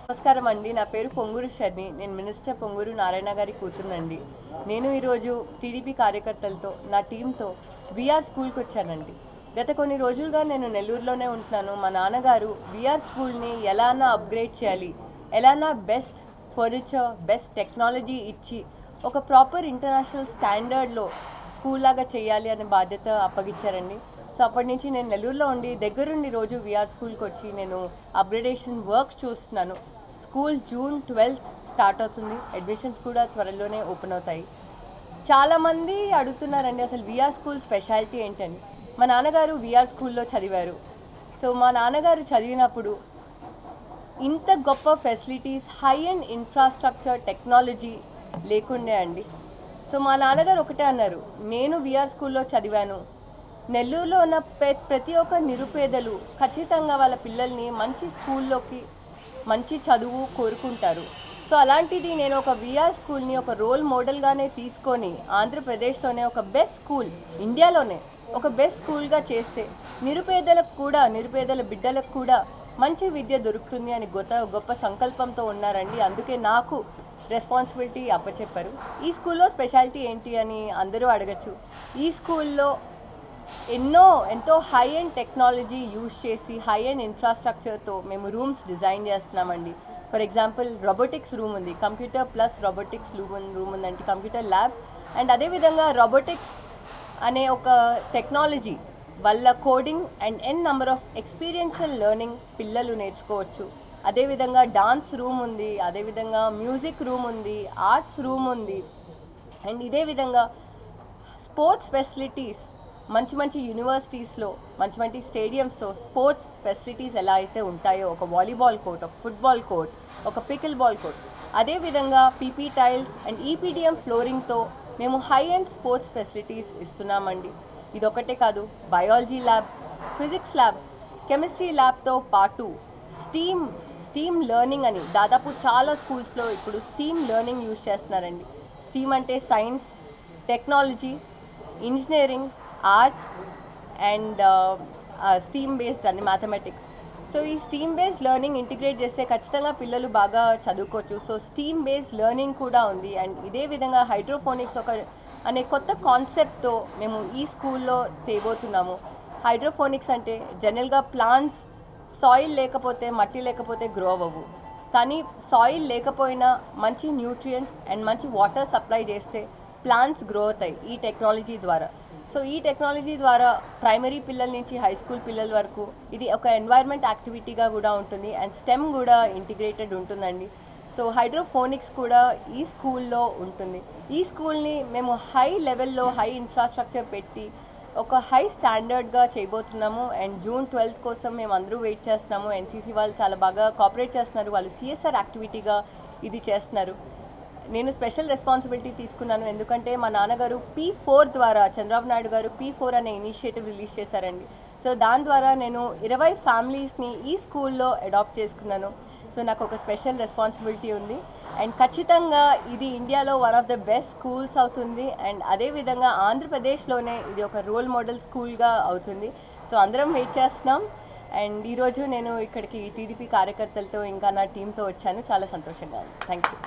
నమస్కారం అండి. నా పేరు పొంగూరు శర్ని. నేను మినిస్టర్ పొంగూరు నారాయణ గారి కూతురునండి. నేను ఈరోజు టీడీపీ కార్యకర్తలతో నా టీంతో వీఆర్ స్కూల్కి వచ్చానండి. గత కొన్ని రోజులుగా నేను నెల్లూరులోనే ఉంటున్నాను. మా నాన్నగారు వీఆర్ స్కూల్ని ఎలానా అప్గ్రేడ్ చేయాలి, ఎలానా బెస్ట్ ఫర్నిచర్, బెస్ట్ టెక్నాలజీ ఇచ్చి ఒక ప్రాపర్ ఇంటర్నేషనల్ స్టాండర్డ్లో స్కూల్ లాగా చేయాలి అనే బాధ్యత అప్పగించారండి. సో అప్పటి నుంచి నేను నెల్లూరులో ఉండి దగ్గరుండి రోజు వీఆర్ స్కూల్కి వచ్చి నేను అప్గ్రేడేషన్ వర్క్స్ చూస్తున్నాను. స్కూల్ జూన్ 12 స్టార్ట్ అవుతుంది. అడ్మిషన్స్ కూడా త్వరలోనే ఓపెన్ అవుతాయి. చాలామంది అడుగుతున్నారండి అసలు వీఆర్ స్కూల్ స్పెషాలిటీ ఏంటని. మా నాన్నగారు వీఆర్ స్కూల్లో చదివారు. సో మా నాన్నగారు చదివినప్పుడు ఇంత గొప్ప facilities, high and infrastructure, technology లేకుండే అండి. సో మా నాన్నగారు ఒకటే అన్నారు, నేను వీఆర్ స్కూల్లో చదివాను, నెల్లూరులో ఉన్న ప్రతి ఒక్క నిరుపేదలు ఖచ్చితంగా వాళ్ళ పిల్లల్ని మంచి స్కూల్లోకి మంచి చదువు కోరుకుంటారు. సో అలాంటిది నేను ఒక వీఆర్ స్కూల్ని ఒక రోల్ మోడల్గానే తీసుకొని ఆంధ్రప్రదేశ్లోనే ఒక బెస్ట్ స్కూల్, ఇండియాలోనే ఒక బెస్ట్ స్కూల్గా చేస్తే నిరుపేదల బిడ్డలకు కూడా మంచి విద్య దొరుకుతుంది అని గొప్ప సంకల్పంతో ఉన్నారండి. అందుకే నాకు రెస్పాన్సిబిలిటీ అప్పచెప్పారు. ఈ స్కూల్లో స్పెషాలిటీ ఏంటి అని అందరూ అడగచ్చు. ఈ స్కూల్లో ఎంతో హై అండ్ టెక్నాలజీ యూజ్ చేసి హై అండ్ ఇన్ఫ్రాస్ట్రక్చర్తో మేము రూమ్స్ డిజైన్ చేస్తున్నామండి. ఫర్ ఎగ్జాంపుల్ రోబోటిక్స్ రూమ్ ఉంది, కంప్యూటర్ ప్లస్ రోబోటిక్స్ రూమ్ ఉందంటే కంప్యూటర్ ల్యాబ్. అండ్ అదేవిధంగా రోబోటిక్స్ అనే ఒక టెక్నాలజీ వల్ల coding and number of experiential learning పిల్లలు నేర్చుకోవచ్చు. అదేవిధంగా డాన్స్ రూమ్ ఉంది, అదేవిధంగా మ్యూజిక్ రూమ్ ఉంది, ఆర్ట్స్ రూమ్ ఉంది. అండ్ ఇదే విధంగా స్పోర్ట్స్ ఫెసిలిటీస్ మంచి యూనివర్సిటీస్లో, మంచి స్టేడియంస్లో స్పోర్ట్స్ ఫెసిలిటీస్ ఎలా అయితే ఉంటాయో, ఒక వాలీబాల్ కోర్ట్, ఒక ఫుట్బాల్ కోర్ట్, ఒక పికిల్ బాల్ కోర్ట్, అదేవిధంగా పీపీ టైల్స్ అండ్ ఈపీడిఎం ఫ్లోరింగ్తో మేము హై అండ్ స్పోర్ట్స్ ఫెసిలిటీస్ ఇస్తున్నామండి. ఇదొకటే కాదు, biology lab, physics lab, chemistry ల్యాబ్తో పాటు స్టీమ్ లెర్నింగ్ అని దాదాపు చాలా స్కూల్స్లో ఇప్పుడు స్టీమ్ లెర్నింగ్ యూజ్ చేస్తున్నారండి. స్టీమ్ అంటే science, technology, engineering, arts and STEM based అని మ్యాథమెటిక్స్. సో ఈ స్టీమ్ బేస్డ్ లెర్నింగ్ ఇంటిగ్రేట్ చేస్తే ఖచ్చితంగా పిల్లలు బాగా చదువుకోవచ్చు. సో స్టీమ్ బేస్డ్ లెర్నింగ్ కూడా ఉంది. అండ్ ఇదే విధంగా హైడ్రోఫోనిక్స్ అనే కొత్త కాన్సెప్ట్తో మేము ఈ స్కూల్లో తేబోతున్నాము. హైడ్రోఫోనిక్స్ అంటే జనరల్గా ప్లాంట్స్ సాయిల్ లేకపోతే, మట్టి లేకపోతే గ్రో అవ్వవు. కానీ సాయిల్ లేకపోయినా మంచి న్యూట్రియంట్స్ అండ్ మంచి వాటర్ సప్లై చేస్తే ప్లాంట్స్ గ్రో అవుతాయి ఈ టెక్నాలజీ ద్వారా. సో ఈ టెక్నాలజీ ద్వారా ప్రైమరీ పిల్లల నుంచి హై స్కూల్ పిల్లల వరకు ఇది ఒక ఎన్వైర్న్మెంట్ యాక్టివిటీగా కూడా ఉంటుంది. అండ్ స్టెమ్ కూడా ఇంటిగ్రేటెడ్ ఉంటుందండి. సో హైడ్రోఫోనిక్స్ కూడా ఈ స్కూల్లో ఉంటుంది. ఈ స్కూల్ని మేము హై లెవెల్లో హై ఇన్ఫ్రాస్ట్రక్చర్ పెట్టి ఒక హై స్టాండర్డ్గా చేయబోతున్నాము. అండ్ జూన్ 12 కోసం మేము అందరూ వెయిట్ చేస్తున్నాము. ఎన్సీసీ వాళ్ళు చాలా బాగా కోఆపరేట్ చేస్తున్నారు. వాళ్ళు సిఎస్ఆర్ యాక్టివిటీగా ఇది చేస్తున్నారు. నేను స్పెషల్ రెస్పాన్సిబిలిటీ తీసుకున్నాను, ఎందుకంటే మా నాన్నగారు P4 ద్వారా, చంద్రబాబు నాయుడు గారు P4 అనే ఇనిషియేటివ్ రిలీజ్ చేశారండి. సో దాని ద్వారా నేను 20 ఫ్యామిలీస్ని ఈ స్కూల్లో అడాప్ట్ చేసుకున్నాను. సో నాకు ఒక స్పెషల్ రెస్పాన్సిబిలిటీ ఉంది. అండ్ ఖచ్చితంగా ఇది ఇండియాలో one of the best schools అవుతుంది. అండ్ అదేవిధంగా ఆంధ్రప్రదేశ్లోనే ఇది ఒక రోల్ మోడల్ స్కూల్గా అవుతుంది. సో అందరం వెయిట్ చేస్తున్నాం. అండ్ ఈరోజు నేను ఇక్కడికి టీడీపీ కార్యకర్తలతో ఇంకా నా టీంతో వచ్చాను. చాలా సంతోషంగా ఉంది. Thank you.